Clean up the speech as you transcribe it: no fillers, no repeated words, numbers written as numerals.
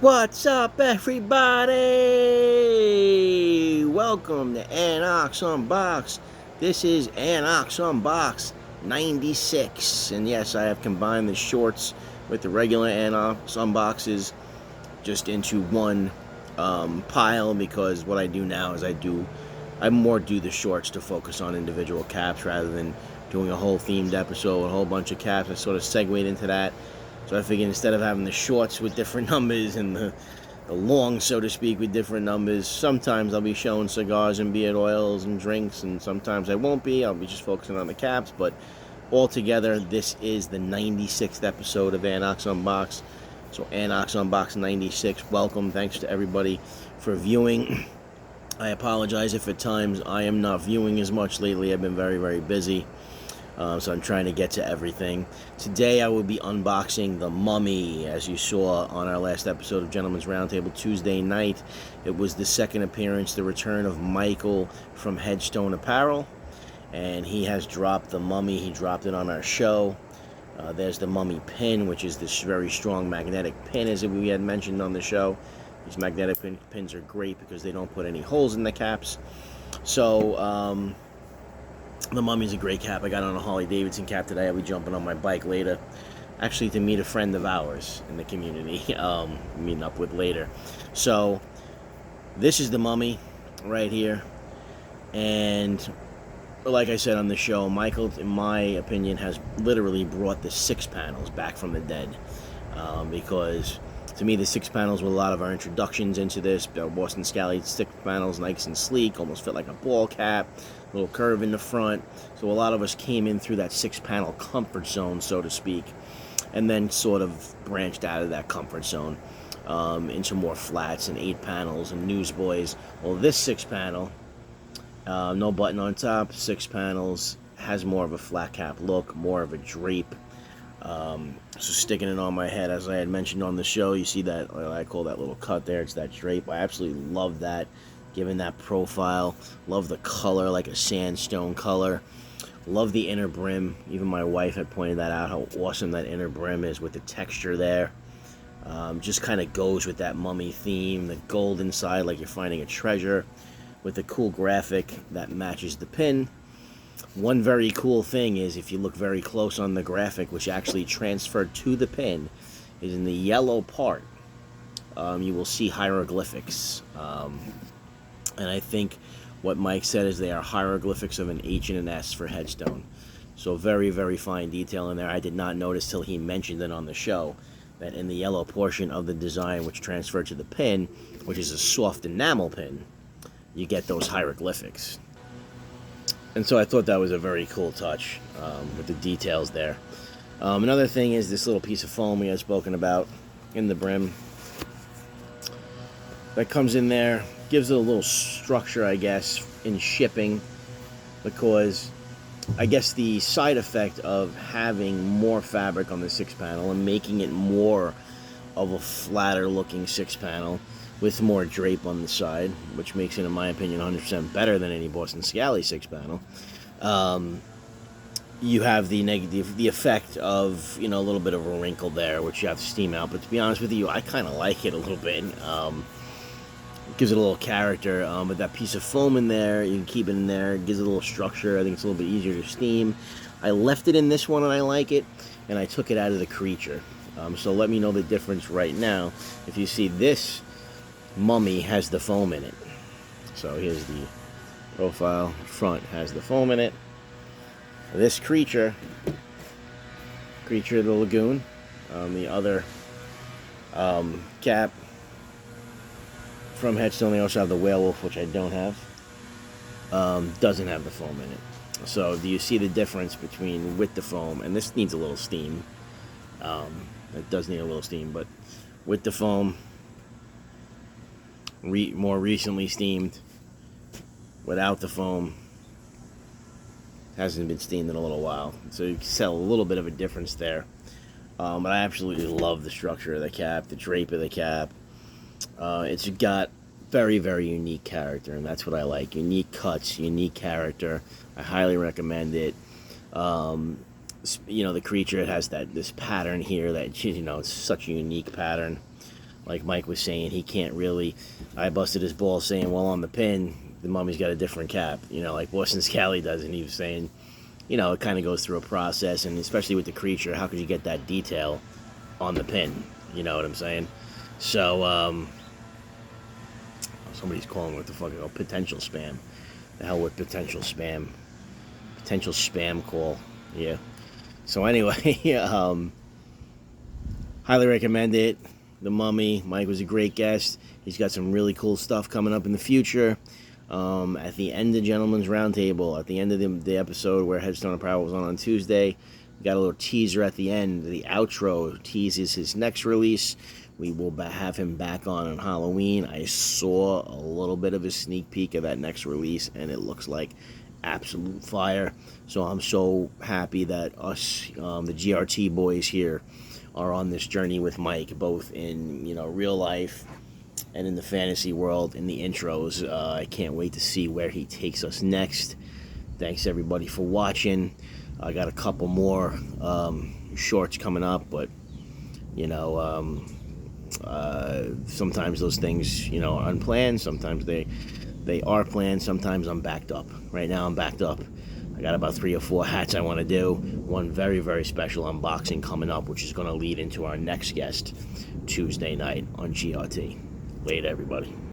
What's up, everybody? Welcome to Unbox. This is Unbox 96. And yes, I have combined the shorts with the regular Unboxes just into one pile, because what I do now is I more do the shorts to focus on individual caps rather than doing a whole themed episode, a whole bunch of caps. I sort of segued into that. So I figured instead of having the shorts with different numbers and the long, so to speak, with different numbers, sometimes I'll be showing cigars and beard oils and drinks, and sometimes I won't be. I'll be just focusing on the caps. But altogether, this is the 96th episode of Unbox. So Unbox 96, welcome. Thanks to everybody for viewing. I apologize if at times I am not viewing as much lately. I've been very, very busy. So I'm trying to get to everything. Today I will be unboxing the Mummy, as you saw on our last episode of Gentleman's Roundtable Tuesday night. It was the second appearance, the return of Michael from Headstone Apparel. And he has dropped the Mummy. He dropped it on our show. There's the Mummy pin, which is this very strong magnetic pin, as we had mentioned on the show. These magnetic pins are great because they don't put any holes in the caps. So, the Mummy's a great cap. I got on a Harley Davidson cap today. I'll be jumping on my bike later, actually to meet a friend of ours in the community, meeting up with later. So this is the Mummy right here, and like I said on the show, Michael, in my opinion, has literally brought the 6 panels back from the dead, because to me the 6 panels were a lot of our introductions into this. Boston Scally 6 panels, nice and sleek, almost fit like a ball cap, little curve in the front. So a lot of us came in through that 6-panel comfort zone, so to speak, and then sort of branched out of that comfort zone into more flats and 8 panels and newsboys. Well, this 6-panel, no button on top, 6 panels, has more of a flat cap look, more of a drape. So sticking it on my head, as I had mentioned on the show, you see that, I call that little cut there, it's that drape. I absolutely love that, given that profile. Love the color, like a sandstone color. Love the inner brim. Even my wife had pointed that out, how awesome that inner brim is with the texture there. Just kind of goes with that Mummy theme. The gold inside, like you're finding a treasure, with the cool graphic that matches the pin. One very cool thing is, if you look very close on the graphic, which actually transferred to the pin, is in the yellow part, you will see hieroglyphics. And I think what Mike said is they are hieroglyphics of an H and an S for Headstone. So very, very fine detail in there. I did not notice till he mentioned it on the show, that in the yellow portion of the design, which transferred to the pin, which is a soft enamel pin, you get those hieroglyphics. And so I thought that was a very cool touch, with the details there. Another thing is this little piece of foam we had spoken about in the brim that comes in there. Gives it a little structure, I guess, in shipping, because I guess the side effect of having more fabric on the 6-panel and making it more of a flatter looking 6-panel with more drape on the side, which makes it, in my opinion, 100% better than any Boston Scally 6-panel. You have the effect of, a little bit of a wrinkle there, which you have to steam out. But to be honest with you, I kind of like it a little bit. Gives it a little character. With that piece of foam in there, you can keep it in there. It gives it a little structure. I think it's a little bit easier to steam. I left it in this one and I like it, and I took it out of the Creature. So let me know the difference right now. If you see, this Mummy has the foam in it. So here's the profile. Front has the foam in it. This Creature of the Lagoon, the other cap from Headstone, they also have the Werewolf, which I don't have. Doesn't have the foam in it. So do you see the difference between with the foam, and this needs a little steam. It does need a little steam, but with the foam, more recently steamed. Without the foam, hasn't been steamed in a little while. So you can tell a little bit of a difference there. But I absolutely love the structure of the cap, the drape of the cap. It's got very, very unique character, and that's what I like. Unique cuts, unique character. I highly recommend it. The Creature, it has this pattern here that, it's such a unique pattern. like Mike was saying, he can't really. I busted his balls saying, well, on the pin, the Mummy's got a different cap, you know, like Boston Scally does, and he was saying, you know, it kind of goes through a process, and especially with the creature, how could you get that detail on the pin? You know what I'm saying? So, somebody's calling what the fuck, potential spam. The hell with potential spam. Potential spam call. Yeah. So anyway, highly recommend it. The Mummy. Mike was a great guest. He's got some really cool stuff coming up in the future. At the end of Gentleman's Roundtable, at the end of the episode where Headstone Apparel was on Tuesday, we got a little teaser at the end. The outro teases his next release. We will have him back on Halloween. I saw a little bit of a sneak peek of that next release, and it looks like absolute fire. So I'm so happy that us, the GRT boys here, are on this journey with Mike, both in, you know, real life and in the fantasy world, in the intros. I can't wait to see where he takes us next. Thanks everybody for watching. I got a couple more shorts coming up, but you know, sometimes those things, you know, are unplanned. Sometimes they are planned. Sometimes I'm backed up. Right now I'm backed up. I got about 3 or 4 hats I want to do. One very, very special unboxing coming up, which is going to lead into our next guest Tuesday night on GRT. Later, everybody.